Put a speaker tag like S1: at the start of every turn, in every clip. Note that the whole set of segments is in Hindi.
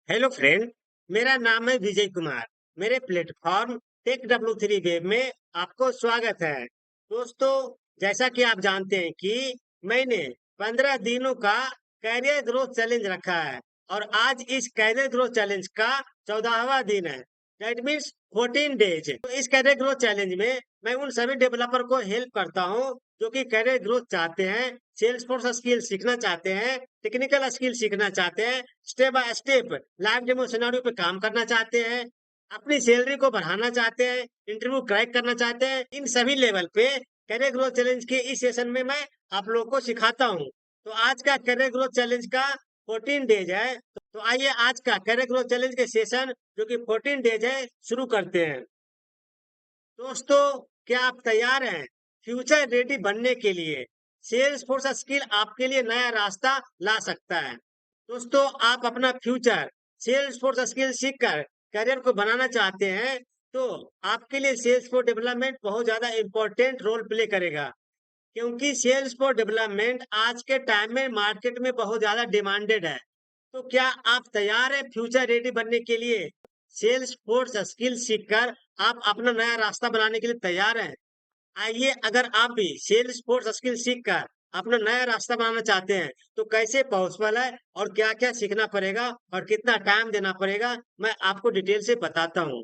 S1: Hello friend. मेरा नाम है विजय कुमार। मेरे प्लेटफॉर्म टेक W3 वेब में आपको स्वागत है। दोस्तों, जैसा कि आप जानते हैं कि मैंने 15 दिनों का कैरियर ग्रोथ चैलेंज रखा है और आज इस कैरियर ग्रोथ चैलेंज का 14वां दिन है। That means 14 days. तो इस कैरियर ग्रोथ चैलेंज में मैं उन सभी डेवलपर को हेल्प करता हूँ जो कि कैरियर ग्रोथ चाहते हैं, सेल्सफोर्स स्किल सीखना चाहते हैं, टेक्निकल स्किल सीखना चाहते हैं, step by step live demo scenario पे काम करना चाहते हैं, अपनी सैलरी को बढ़ाना चाहते हैं, इंटरव्यू क्रैक करना चाहते हैं। इन सभी लेवल पे कैरियर ग्रोथ चैलेंज के इस सेशन में मैं आप लोगों को सिखाता हूँ। तो आज का कैरियर ग्रोथ चैलेंज का 14 डेज है। तो आइए आज का कैरियर ग्रोथ चैलेंज के सेशन जो कि 14 डेज है शुरू करते हैं। दोस्तों, क्या आप तैयार हैं फ्यूचर रेडी बनने के लिए? सेल्स फोर्स स्किल आपके लिए नया रास्ता ला सकता है। दोस्तों, आप अपना फ्यूचर सेल्स फोर्स स्किल सीखकर करियर को बनाना चाहते हैं, तो आपके लिए सेल्स फोर्स डेवलपमेंट बहुत ज्यादा इंपॉर्टेंट रोल प्ले करेगा, क्योंकि सेल्स फोर्स डेवलपमेंट आज के टाइम में मार्केट में बहुत ज्यादा डिमांडेड है। तो क्या आप तैयार हैं फ्यूचर रेडी बनने के लिए? सेल्स फोर्स स्किल सीखकर आप अपना नया रास्ता बनाने के लिए तैयार हैं? आइए, अगर आप भी सेल्स फोर्स स्किल सीखकर अपना नया रास्ता बनाना चाहते हैं, तो कैसे पॉसिबल है और क्या-क्या सीखना पड़ेगा और कितना टाइम देना पड़ेगा, मैं आपको डिटेल से बताता हूँ।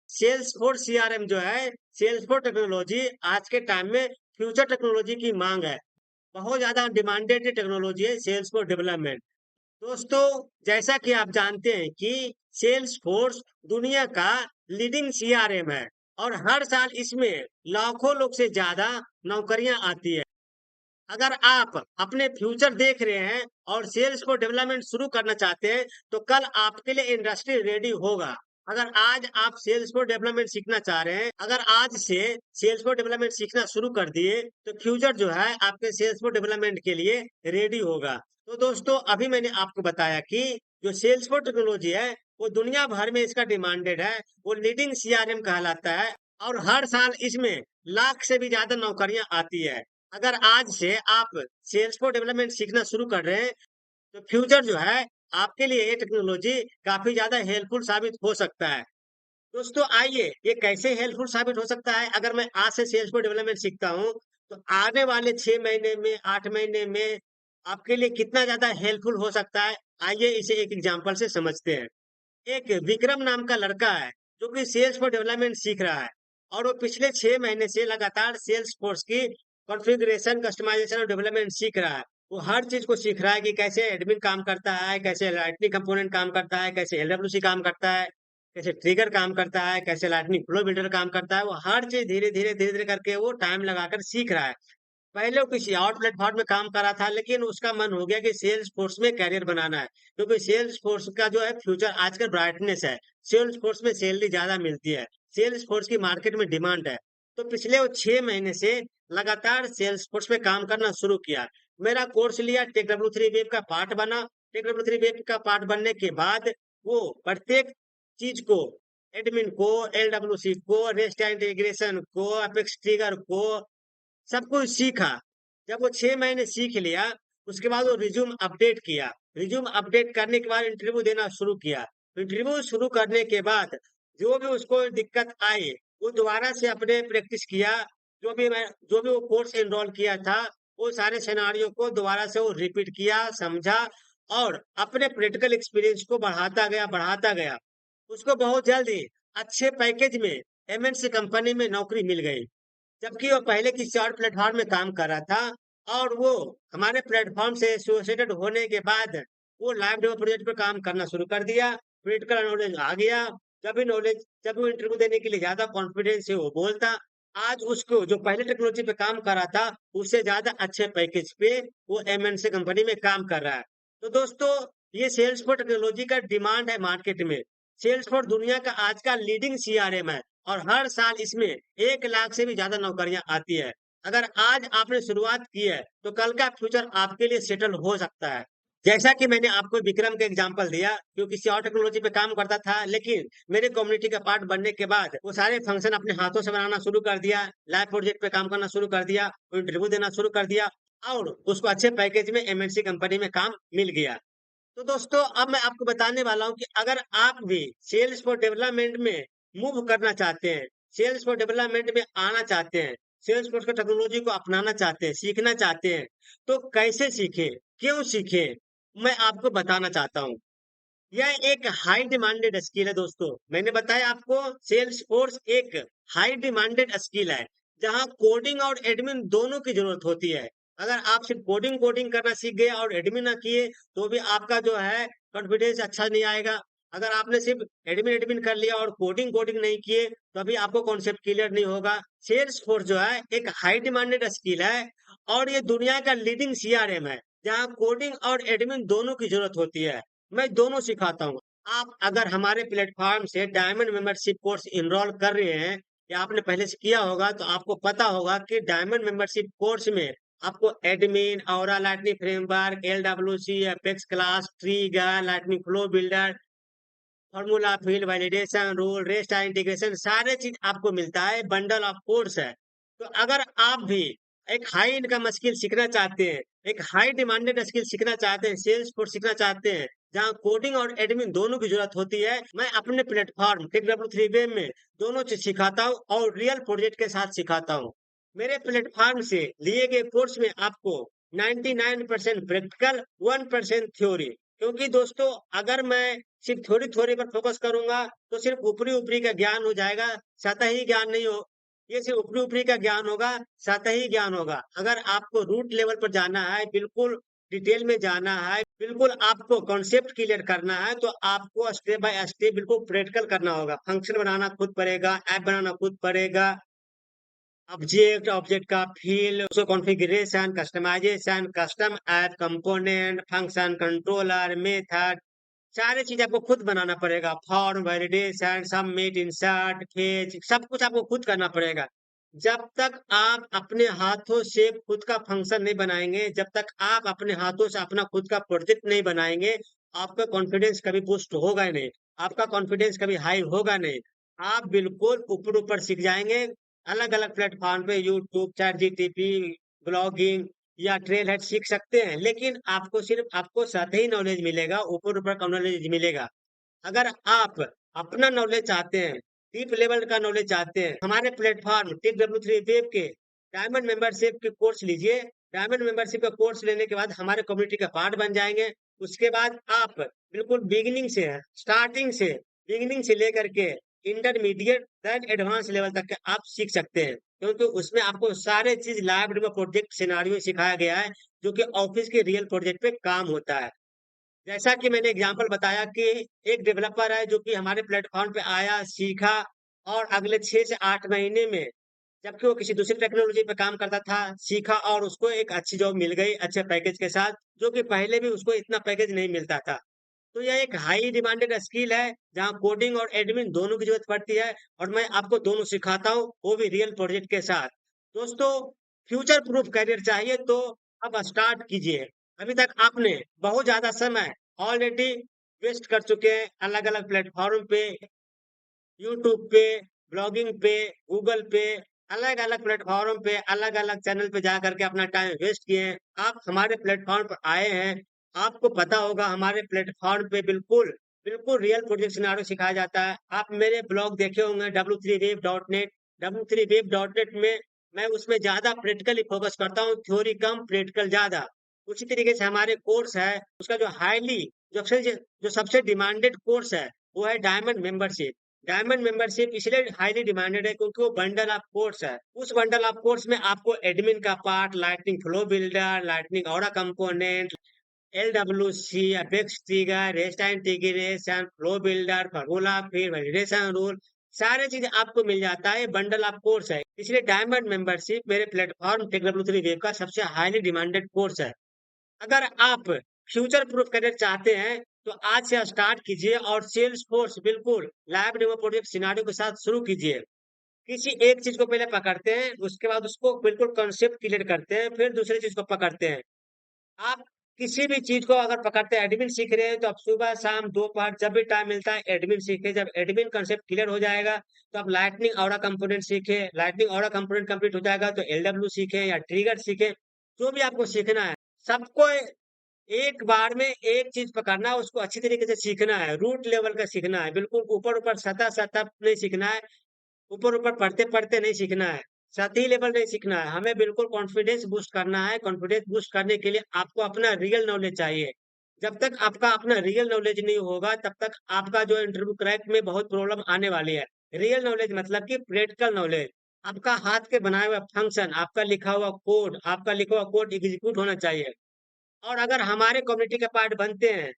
S1: सेल्स फोर्स CRM जो है, सेल्स फोर्स टेक्नोलॉजी आज के टाइम में फ्यूचर टेक्नोलॉजी की मांग है। बहुत ज्यादा डिमांडेड टेक्नोलॉजी है सेल्स फोर्स डेवलपमेंट। दोस्तों, जैसा कि आप जानते हैं कि सेल्स फोर्स दुनिया का लीडिंग CRM है और हर साल इसमें लाखों लोग से ज्यादा नौकरियां आती है। अगर आप अपने फ्यूचर देख रहे हैं और सेल्स को डेवलपमेंट शुरू करना चाहते हैं, तो कल आपके लिए इंडस्ट्री रेडी होगा। अगर आज आप सेल्स को डेवलपमेंट सीखना चाह रहे हैं, अगर आज से सेल्स को डेवलपमेंट सीखना शुरू कर दिए, तो फ्यूचर जो है आपके सेल्स को डेवलपमेंट के लिए रेडी होगा। तो दोस्तों, अभी मैंने आपको बताया कि जो सेल्स फोर्स टेक्नोलॉजी है, वो दुनिया भर में इसका डिमांडेड है, वो लीडिंग CRM कहलाता है और हर साल इसमें लाख से भी ज्यादा नौकरियां आती है। अगर आज से आप सेल्सफोर्स डेवलपमेंट सीखना शुरू कर रहे हैं, तो फ्यूचर जो है आपके लिए ये टेक्नोलॉजी काफी ज्यादा हेल्पफुल साबित हो सकता है। दोस्तों, आइए, ये कैसे हेल्पफुल साबित हो सकता है? अगर मैं आज से सेल्सफोर्स डेवलपमेंट सीखता हूँ, तो आने वाले 6 महीने में, 8 महीने में आपके लिए कितना ज्यादा हेल्पफुल हो सकता है। आइए इसे एक एग्जाम्पल से समझते हैं। एक विक्रम नाम का लड़का है जो कि सेल्स फोर्स डेवलपमेंट सीख रहा है और वो पिछले 6 महीने से लगातार सेल्स फोर्स की कॉन्फ़िगरेशन, कस्टमाइजेशन और डेवलपमेंट सीख रहा है। वो हर चीज को सीख रहा है कि कैसे एडमिन काम करता है, कैसे लाइटनिंग कंपोनेंट काम करता है, कैसे LWC काम करता है, कैसे ट्रिगर काम करता है, कैसे लाइटनिंग फ्लो बिल्डर काम करता है। वो हर चीज धीरे धीरे करके वो टाइम लगाकर सीख रहा है। पहले वो किसी और प्लेटफॉर्म में काम कर रहा था, लेकिन उसका मन हो गया कि सेल्स फोर्स में करियर बनाना है, क्योंकि सेल्स फोर्स का जो है फ्यूचर आजकल ब्राइटनेस है। सेल्स फोर्स में सैलरी ज्यादा मिलती है, सेल्स फोर्स की मार्केट में डिमांड है। तो पिछले वो 6 महीने से लगातार सेल्स फोर्स में काम करना शुरू किया। मेरा कोर्स लिया, टेक W3 वेब का पार्ट बना। टेक W3 वेब का पार्ट बनने के बाद वो प्रत्येक चीज को, एडमिन को, LWC को, रेस्ट इंटीग्रेशन को, अपेक्स ट्रिगर को, सब कुछ सीखा। जब वो 6 महीने सीख लिया, उसके बाद वो रिज्यूम अपडेट किया। रिज्यूम अपडेट करने के बाद इंटरव्यू देना शुरू किया। इंटरव्यू शुरू करने के बाद जो भी उसको दिक्कत आई, वो दोबारा से अपने प्रैक्टिस किया। जो भी वो कोर्स एनरोल किया था, वो सारे सिनेरियो को दोबारा से वो रिपीट किया, समझा और अपने प्रैक्टिकल एक्सपीरियंस को बढ़ाता गया। उसको बहुत जल्दी अच्छे पैकेज में MNC कंपनी में नौकरी मिल गई, जबकि वो पहले किसी और प्लेटफॉर्म में काम कर रहा था। और वो हमारे प्लेटफॉर्म से एसोसिएटेड होने के बाद वो लाइव डेमो प्रोजेक्ट पे काम करना शुरू कर दिया। प्रैक्टिकल नॉलेज आ गया। जब वो इंटरव्यू देने के लिए ज्यादा कॉन्फिडेंस से वो बोलता। आज उसको जो पहले टेक्नोलॉजी पे काम कर रहा था, उससे ज्यादा अच्छे पैकेज पे वो MNC कंपनी में काम कर रहा है। तो दोस्तों, ये सेल्स फॉर टेक्नोलॉजी का डिमांड है मार्केट में। सेल्स फॉर दुनिया का आज का लीडिंग CRM है और हर साल इसमें 1 लाख से भी ज्यादा नौकरियां आती है। अगर आज आपने शुरुआत की है, तो कल का फ्यूचर आपके लिए सेटल हो सकता है। जैसा कि मैंने आपको विक्रम का एग्जांपल दिया, जो किसी और टेक्नोलॉजी पे काम करता था, लेकिन मेरे कम्युनिटी का पार्ट बनने के बाद वो सारे फंक्शन अपने हाथों से बनाना शुरू कर दिया, लाइव प्रोजेक्ट पे काम करना शुरू कर दिया, इंटरव्यू देना शुरू कर दिया और उसको अच्छे पैकेज में MNC कंपनी में काम मिल गया। तो दोस्तों अब मैं आपको बताने वाला हूँ कि अगर आप भी सेल्स फॉर डेवलपमेंट में मूव करना चाहते हैं, सेल्स फॉर डेवलपमेंट में आना चाहते हैं, सेल्स फोर्स का टेक्नोलॉजी को अपनाना चाहते हैं, सीखना चाहते हैं, तो कैसे सीखें, क्यों सीखें, मैं आपको बताना चाहता हूँ। यह एक हाई डिमांडेड स्किल है दोस्तों। मैंने बताया आपको सेल्स फोर्स एक हाई डिमांडेड स्किल है, जहां कोडिंग और एडमिन दोनों की जरूरत होती है। अगर आप सिर्फ कोडिंग कोडिंग करना सीख गए और एडमिन ना किए तो भी आपका जो है कॉन्फिडेंस अच्छा नहीं आएगा। अगर आपने सिर्फ एडमिन एडमिन कर लिया और कोडिंग कोडिंग नहीं किए तो अभी आपको कॉन्सेप्ट क्लियर नहीं होगा। सेल्स फोर्स जो है एक हाई डिमांडेड स्किल है और ये दुनिया का लीडिंग सीआरएम है, जहाँ कोडिंग और एडमिन दोनों की जरूरत होती है। मैं दोनों सिखाता हूँ। आप अगर हमारे प्लेटफॉर्म से डायमंड मेंबरशिप कोर्स इनरोल कर रहे हैं या आपने पहले से किया होगा तो आपको पता होगा कि डायमंड मेंबरशिप कोर्स में आपको admin, Aura Lightning framework, LWC, Apex class, trigger, Lightning flow builder, formula field validation rule, REST integration सारे चीज आपको मिलता है, बंडल ऑफ कोर्स है। तो अगर आप भी एक हाई इनकम स्किल सीखना चाहते हैं, एक हाई डिमांडेड स्किल सीखना चाहते हैं, सेल्स फोर्स सीखना चाहते हैं, जहां कोडिंग और एडमिन दोनों की जरूरत होती है, मैं अपने प्लेटफॉर्म टेकडब्ल्यू3 वेब में दोनों चीज सिखाता हूँ और रियल प्रोजेक्ट के साथ सिखाता हूँ। मेरे प्लेटफॉर्म से लिए गए कोर्स में आपको 99% प्रैक्टिकल, 1% थ्योरी। क्योंकि दोस्तों अगर मैं सिर्फ थ्योरी थ्योरी पर फोकस करूंगा तो सिर्फ ऊपरी ऊपरी का ज्ञान हो जाएगा, सतही ज्ञान नहीं हो। ये सिर्फ ऊपरी ऊपरी का ज्ञान होगा, सतही ज्ञान होगा। अगर आपको रूट लेवल पर जाना है, बिल्कुल डिटेल में जाना है, बिल्कुल आपको कॉन्सेप्ट क्लियर करना है, तो आपको स्टेप बाय स्टेप बिल्कुल प्रैक्टिकल करना होगा। फंक्शन बनाना खुद पड़ेगा, ऐप बनाना खुद पड़ेगा, ऑब्जेक्ट, ऑब्जेक्ट का फील्ड, उसका configuration, customization, custom app, component, function, controller, method, सारी चीज़ आपको खुद बनाना पड़ेगा। Form, validation, submit, insert, fetch, सब कुछ आपको खुद करना पड़ेगा। जब तक आप अपने हाथों से खुद का फंक्शन नहीं बनाएँगे, जब तक आप अपने हाथों से अपना खुद का प्रोजेक्ट नहीं बनाएँगे, आपका कॉन्फिडेंस कभी बूस्ट होगा ही नहीं। आपका कॉन्फिडेंस कभी हाई होगा नहीं। आप बिल्कुल ऊपर-ऊपर सीख जाएँगे, अलग-अलग प्लेटफ़ॉर्म पे यूट्यूब, चैटजीपीटी, ब्लॉगिंग या ट्रेलहेड सीख सकते हैं, लेकिन आपको सिर्फ़ आपको सतही नॉलेज मिलेगा, ऊपर-ऊपर का नॉलेज मिलेगा। अगर आप अपना नॉलेज चाहते हैं, डीप लेवल का नॉलेज चाहते हैं, हमारे प्लेटफ़ॉर्म टिकडब्ल्यू3 वेब के डायमंड मेंबरशिप के कोर्स लीजिए। डायमंड मेंबरशिप का कोर्स लेने के बाद हमारे कम्युनिटी का पार्ट बन जाएँगे। उसके बाद आप बिल्कुल बिगिनिंग से लेकर के इंटरमीडिएट देन एडवांस लेवल तक के आप सीख सकते हैं। क्योंकि उसमें आपको सारे चीज़ लाइव डेमो प्रोजेक्ट सिनेरियो सिखाया गया है, जो कि ऑफ़िस के रियल प्रोजेक्ट पे काम होता है। जैसा कि मैंने एग्जांपल बताया कि एक डेवलपर है जो कि हमारे प्लेटफ़ॉर्म पे आया, सीखा और अगले 6 से 8 महीने में जबकि वो किसी दूसरी टेक्नोलॉजी पे काम करता था, सीखा और उसको एक अच्छी जॉब मिल गई, अच्छे पैकेज के साथ, जो कि पहले भी उसको इतना पैकेज नहीं मिलता था। तो यह एक हाई डिमांडेड स्किल है, जहाँ कोडिंग और एडमिन दोनों की ज़रूरत पड़ती है और मैं आपको दोनों सिखाता हूँ, वो भी रियल प्रोजेक्ट के साथ। दोस्तों, फ्यूचर प्रूफ करियर चाहिए तो अब स्टार्ट कीजिए। अभी तक आपने बहुत ज़्यादा समय ऑलरेडी वेस्ट कर चुके हैं अलग-अलग प्लेटफ़ॉर्म पे, यूट्यूब पे, ब्लॉगिंग पे, गूगल पे, अलग-अलग प्लेटफ़ॉर्म पे, अलग-अलग चैनल पे जा कर के अपना टाइम वेस्ट किए हैं। आप हमारे प्लेटफ़ॉर्म पर आए हैं, आपको पता होगा हमारे प्लेटफ़ॉर्म पे बिल्कुल रियल प्रोजेक्ट सिनेरियो सिखाया जाता है। आप मेरे ब्लॉग देखे होंगे w3web.net, w3web.net में मैं उसमें ज़्यादा प्रैक्टिकली फ़ोकस करता हूँ, थ्योरी कम, प्रैक्टिकल ज़्यादा। उसी तरीके से हमारे कोर्स है, उसका जो हाइली जो सबसे डिमांडेड कोर्स है, वो है डायमंड मेंबरशिप। डायमंड मेंबरशिप इसलिए हाईली डिमांडेड है क्योंकि वो बंडल ऑफ कोर्स है। उस बंडल ऑफ कोर्स में आपको एडमिन का part, Lightning flow builder, Lightning Aura component, LWC, Apex trigger, REST integration, flow builder, formula फिर वैलिडेशन रूल, सारी चीज़ आपको मिल जाता है, बंडल ऑफ कोर्स है। इसलिए डायमंड मेंबरशिप मेरे प्लेटफ़ॉर्म टेकडब्ल्यू3 वेब का सबसे हाईली डिमांडेड कोर्स है। अगर आप फ्यूचर प्रूफ करियर चाहते हैं, तो आज से स्टार्ट कीजिए और सेल्स फोर्स बिल्कुल लाइव डेमो प्रोजेक्ट सिनेरियो के साथ शुरू कीजिए। किसी एक चीज़ को पहले पकड़ते हैं, उसके बाद उसको बिल्कुल कॉन्सेप्ट क्लियर करते हैं, फिर दूसरी चीज़ को पकड़ते हैं। आप किसी भी चीज़ को अगर पकड़ते हैं, एडमिन सीख रहे हैं, तो आप सुबह, शाम, दोपहर जब भी टाइम मिलता है एडमिन सीखें। जब एडमिन कॉन्सेप्ट क्लियर हो जाएगा, तो आप लाइटनिंग ऑरा कंपोनेंट सीखें। लाइटनिंग ऑरा कंपोनेंट कंप्लीट हो जाएगा, तो एलडब्ल्यू सीखें या ट्रिगर सीखें, जो भी आपको सीखना है। सबको एक बार में एक चीज पकड़ना है, उसको अच्छी तरीके से सीखना है, रूट लेवल का सीखना है, बिल्कुल ऊपर ऊपर सतह सतह नहीं सीखना है, ऊपर ऊपर पढ़ते पढ़ते नहीं सीखना है, सतही लेवल नहीं सीखना है। हमें बिल्कुल कॉन्फिडेंस बूस्ट करना है। कॉन्फिडेंस बूस्ट करने के लिए आपको अपना रियल नॉलेज चाहिए। जब तक आपका अपना रियल नॉलेज नहीं होगा, तब तक आपका जो इंटरव्यू क्रैक में बहुत प्रॉब्लम आने वाली है। रियल नॉलेज मतलब कि प्रैक्टिकल नॉलेज, आपका हाथ के बनाए हुए फंक्शन, आपका लिखा हुआ कोड एग्जीक्यूट होना चाहिए। और अगर हमारे कम्युनिटी के पार्ट बनते हैं,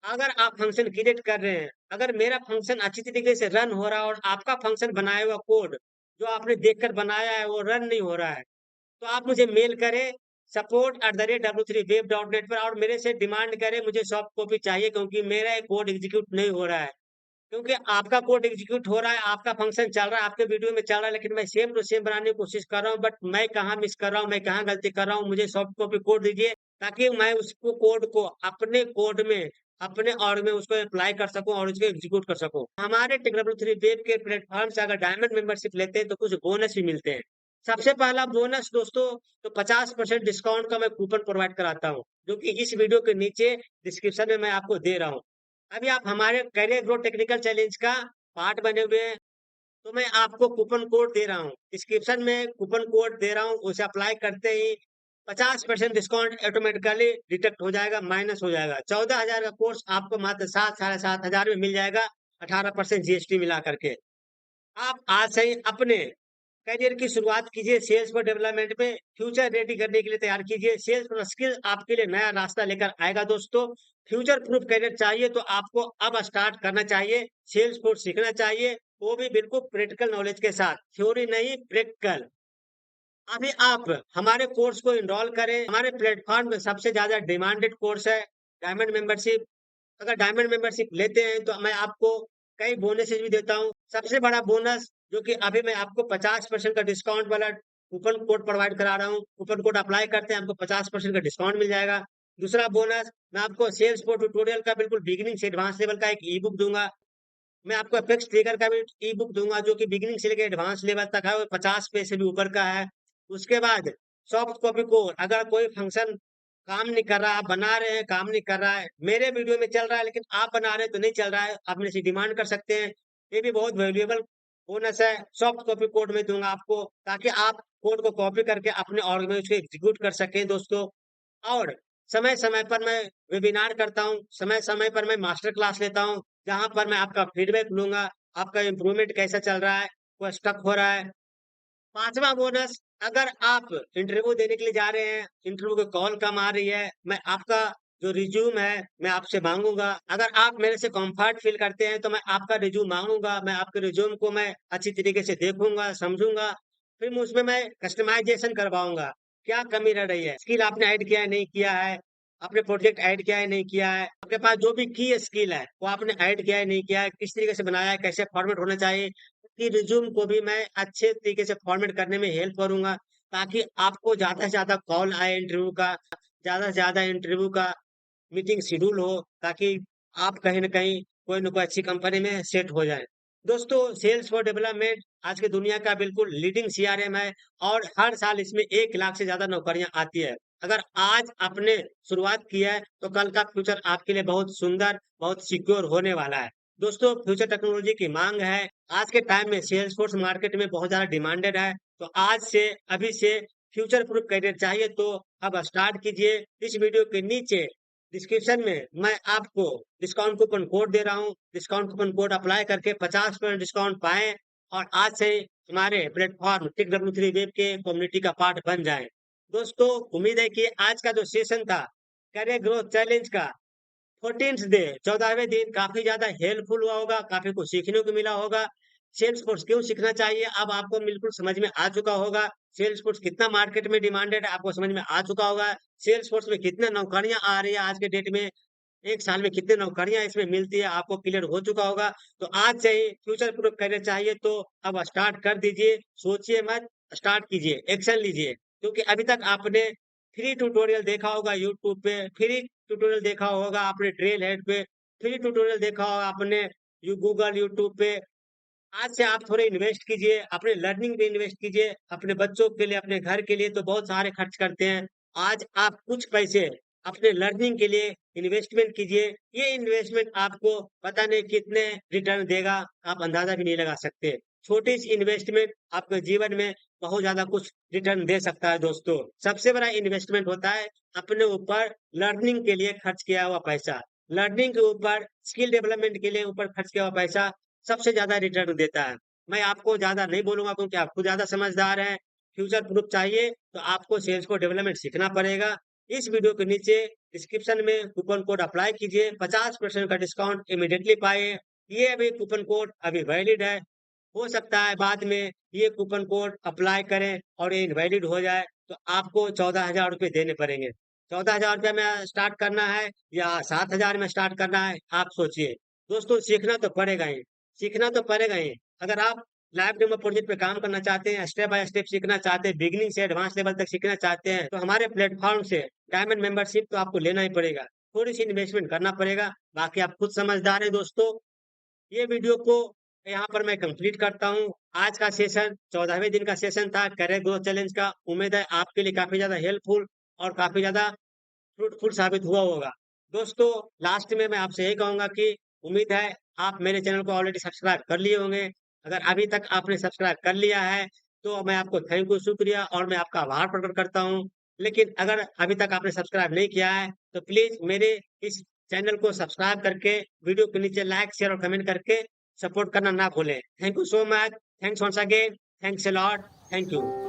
S1: अगर आप फंक्शन क्रिएट कर रहे हैं, अगर मेरा फंक्शन अच्छी तरीके से रन हो रहा है और आपका फंक्शन बनाया हुआ कोड जो आपने देखकर बनाया है वो रन नहीं हो रहा है, तो आप मुझे मेल करें support@w3web.net पर और मेरे से डिमांड करें, मुझे सॉफ्ट कॉपी चाहिए क्योंकि मेरा ये कोड एग्जीक्यूट नहीं हो रहा है। क्योंकि आपका कोड एग्जीक्यूट हो रहा है, आपका फंक्शन चल रहा है, आपके वीडियो में चल रहा है, लेकिन मैं सेम टू सेम बनाने की कोशिश कर रहा हूँ, बट मैं कहाँ मिस कर रहा हूँ, मैं कहाँ गलती कर रहा हूँ, मुझे सॉफ्ट कॉपी कोड दीजिए ताकि मैं उसको कोड को अपने कोड में, अपने और में उसको अप्लाई कर सकूँ और उसको एग्जीक्यूट कर सकूँ। हमारे टेकडब्ल्यू3 वेब के प्लेटफॉर्म से अगर डायमंड मेंबरशिप लेते हैं तो कुछ बोनस भी मिलते हैं। सबसे पहला बोनस दोस्तों, तो 50% डिस्काउंट का मैं कूपन प्रोवाइड कराता हूँ, जो कि इस वीडियो के नीचे डिस्क्रिप्शन में मैं आपको दे रहा हूँ। अभी आप हमारे करियर ग्रोथ टेक्निकल चैलेंज का पार्ट बने हुए हैं, तो मैं आपको कूपन कोड दे रहा हूँ। डिस्क्रिप्शन में कूपन कोड दे रहा हूँ, उसे अप्लाई करते ही 50% डिस्काउंट ऑटोमेटिकली डिडक्ट हो जाएगा, माइनस हो जाएगा। 14,000 का कोर्स आपको मात्र 7 साढ़े 7,000 में मिल जाएगा, 18% जीएसटी मिला करके। आप आज से ही अपने करियर की शुरुआत कीजिए, सेल्स पर डेवलपमेंट में फ्यूचर रेडी करने के लिए तैयार कीजिए। सेल्स पर स्किल आपके लिए नया रास्ता लेकर आएगा दोस्तों। फ्यूचर प्रूफ करियर चाहिए तो आपको अब स्टार्ट करना चाहिए, सेल्स फोर्स सीखना चाहिए, वो भी बिल्कुल प्रैक्टिकल नॉलेज के साथ, थ्योरी नहीं प्रैक्टिकल। अभी आप हमारे कोर्स को एनरोल करें। हमारे प्लेटफॉर्म में सबसे ज्यादा डिमांडेड कोर्स है डायमंड मेंबरशिप। अगर डायमंड मेंबरशिप लेते हैं तो मैं आपको कई बोनसेस भी देता हूँ। सबसे बड़ा बोनस जो कि अभी मैं आपको 50% का डिस्काउंट वाला कूपन कोड प्रोवाइड करा रहा हूँ। कूपन कोड अप्लाई करते हैं, आपको 50% का डिस्काउंट मिल जाएगा। दूसरा बोनस, मैं आपको सेल्स फोर ट्यूटोरियल का बिल्कुल बिगिनिंग से एडवांस लेवल का एक ई बुक दूंगा। मैं आपको एपेक्स ट्रिगर का भी ई बुक दूंगा जो कि बिगिनिंग से लेकर एडवांस लेवल तक है, वो 50 पेज से भी ऊपर का है। उसके बाद सॉफ्ट कॉपी को, अगर कोई फंक्शन काम नहीं कर रहा, आप बना रहे हैं काम नहीं कर रहा है, मेरे वीडियो में चल रहा है लेकिन आप बना रहे हैं तो नहीं चल रहा है, आप मेरे से डिमांड कर सकते हैं। ये भी बहुत वैल्यूएबल बोनस है। सॉफ्ट कॉपी कोड में दूंगा आपको ताकि आप कोड को कॉपी करके अपने ऑर्गेनाइज को एग्जीक्यूट कर सकें दोस्तों। और समय समय पर मैं वेबिनार करता हूँ, समय समय पर मैं मास्टर क्लास लेता हूँ, जहाँ पर मैं आपका फीडबैक लूंगा, आपका इम्प्रूवमेंट कैसा चल रहा है, कोई स्टक हो रहा है। पांचवा बोनस, अगर आप इंटरव्यू देने के लिए जा रहे हैं, इंटरव्यू की कॉल कम आ रही है, मैं आपका जो रिज्यूम है मैं आपसे मांगूंगा। अगर आप मेरे से कंफर्ट फील करते हैं तो मैं आपका रिज्यूम मांगूंगा, मैं आपके रिज्यूम को मैं अच्छी तरीके से देखूंगा, समझूंगा, फिर मैं उसमें मैं कस्टमाइजेशन करवाऊंगा। क्या कमी रह रही है, स्किल आपने ऐड किया है नहीं किया है, आपने प्रोजेक्ट ऐड किया है नहीं किया है, आपके पास जो भी की स्किल है वो आपने ऐड किया है नहीं किया है, किस तरीके से बनाया है, कैसे फॉर्मेट होना चाहिए, कि रिज्यूम को भी मैं अच्छे तरीके से फॉर्मेट करने में हेल्प करूंगा ताकि आपको ज्यादा से ज्यादा कॉल आए इंटरव्यू का, ज्यादा से ज्यादा इंटरव्यू का मीटिंग शेड्यूल हो, ताकि आप कहीं न कहीं कोई न कोई अच्छी कंपनी में सेट हो जाए। दोस्तों, सेल्स फॉर डेवलपमेंट आज की दुनिया का बिल्कुल लीडिंग सीआरएम है और हर साल इसमें 1 लाख से ज़्यादा नौकरियाँ आती है। अगर आज आपने शुरुआत की है, तो कल का फ्यूचर आपके लिए बहुत सुंदर, बहुत सिक्योर होने वाला है। दोस्तों, फ्यूचर टेक्नोलॉजी की माँग है। आज के टाइम में सेल्सफोर्स मार्केट में बहुत ज़्यादा डिमांडेड है। तो आज से, अभी से फ्यूचर प्रूफ करियर चाहिए तो अब स्टार्ट कीजिए। इस वीडियो के नीचे डिस्क्रिप्शन में मैं आपको डिस्काउंट कूपन कोड दे रहा हूँ। डिस्काउंट कूपन कोड अप्लाई करके 50% डिस्काउंट पाएं और आज से हमारे प्लेटफॉर्म टिक डब्ल्यू3 वेब के कम्युनिटी का पार्ट बन जाएं। दोस्तों, उम्मीद है कि आज का जो सेशन था करियर ग्रोथ चैलेंज का 14th डे, 14वें दिन काफी ज्यादा हेल्पफुल हुआ होगा, काफी कुछ सीखने को मिला होगा। सेल्स फोर्स क्यों सीखना चाहिए अब आपको बिल्कुल समझ में आ चुका होगा। सेल्स फोर्स कितना मार्केट में डिमांडेड है आपको समझ में आ चुका होगा। सेल्स फोर्स में कितने नौकरियां आ रही है आज के डेट में, एक साल में कितनी नौकरियां इसमें मिलती है आपको क्लियर हो चुका होगा। तो आज से ही फ्यूचर प्रूफ करियर चाहिए तो अब स्टार्ट कर दीजिए, सोचिए मत, स्टार्ट कीजिए, एक्शन लीजिए। क्योंकि अभी तक आपने फ्री ट्यूटोरियल देखा होगा यूट्यूब पे, फ्री ट्यूटोरियल देखा होगा आपने ट्रेल हेड पे, फ्री ट्यूटोरियल देखा होगा आपने गूगल यूट्यूब पे। आज से आप थोड़े इन्वेस्ट कीजिए, अपने लर्निंग पे इन्वेस्ट कीजिए, अपने बच्चों के लिए, अपने घर के लिए तो बहुत सारे खर्च करते हैं। आज आप कुछ पैसे अपने लर्निंग के लिए इन्वेस्टमेंट कीजिए। ये इन्वेस्टमेंट आपको पता नहीं कितने रिटर्न देगा, आप अंदाज़ा भी नहीं लगा सकते। छोटी सी इन्वेस्टमेंट आपके जीवन में बहुत ज़्यादा कुछ रिटर्न दे सकता है दोस्तों। सबसे बड़ा इन्वेस्टमेंट होता है अपने ऊपर लर्निंग के लिए खर्च किया हुआ पैसा। लर्निंग के ऊपर, स्किल डेवलपमेंट के लिए ऊपर खर्च किया हुआ पैसा सबसे ज़्यादा रिटर्न देता है। मैं आपको ज़्यादा नहीं बोलूँगा क्योंकि आप खुद ज़्यादा समझदार हैं। फ्यूचर प्रूफ चाहिए तो आपको सेल्स को डेवलपमेंट सीखना पड़ेगा। इस वीडियो के नीचे डिस्क्रिप्शन में कूपन कोड अप्लाई कीजिए, 50% का डिस्काउंट इमीडिएटली पाइए। ये अभी कूपन कोड अभी वैलिड है। हो सकता है बाद में ये कूपन कोड अप्लाई करें और ये इनवैलिड हो जाए तो आपको 14,000 रुपए देने पड़ेंगे। 14,000 रुपए में स्टार्ट करना है या 7,000 में स्टार्ट करना है, आप सोचिए। दोस्तों सीखना तो पड़ेगा ही, सीखना तो पड़ेगा ही। अगर आप लाइव डेमो प्रोजेक्ट पे काम करना चाहते हैं, स्टेप बाय स्टेप सीखना चाहते हैं, बिगिनिंग से एडवांस लेवल तक सीखना चाहते हैं, तो हमारे प्लेटफ़ॉर्म से डायमंड मेंबरशिप तो आपको लेना ही पड़ेगा। थोड़ी-सी इन्वेस्टमेंट करना पड़ेगा, बाकी आप खुद समझदार हैं दोस्तों। ये वीडियो को यहाँ पर मैं कंप्लीट करता हूँ। आज का सेशन 14वें दिन का सेशन था करियर ग्रोथ चैलेंज का। उम्मीद है आपके लिए काफ़ी ज़्यादा हेल्पफुल और काफ़ी ज़्यादा फ्रूटफुल साबित हुआ होगा। दोस्तों लास्ट में मैं आपसे यही कहूँगा कि उम्मीद है आप मेरे चैनल को ऑलरेडी सब्सक्राइब कर लिए होंगे। अगर अभी तक आपने सब्सक्राइब कर लिया है तो मैं आपको थैंक यू, शुक्रिया और मैं आपका आभार प्रकट करता हूँ। लेकिन अगर अभी तक आपने सब्सक्राइब नहीं किया है तो प्लीज़ मेरे इस चैनल को सब्सक्राइब करके वीडियो के नीचे लाइक, शेयर और कमेंट करके सपोर्ट करना ना भूलें। Thank you so much. Thanks once again. Thanks a lot. Thank you.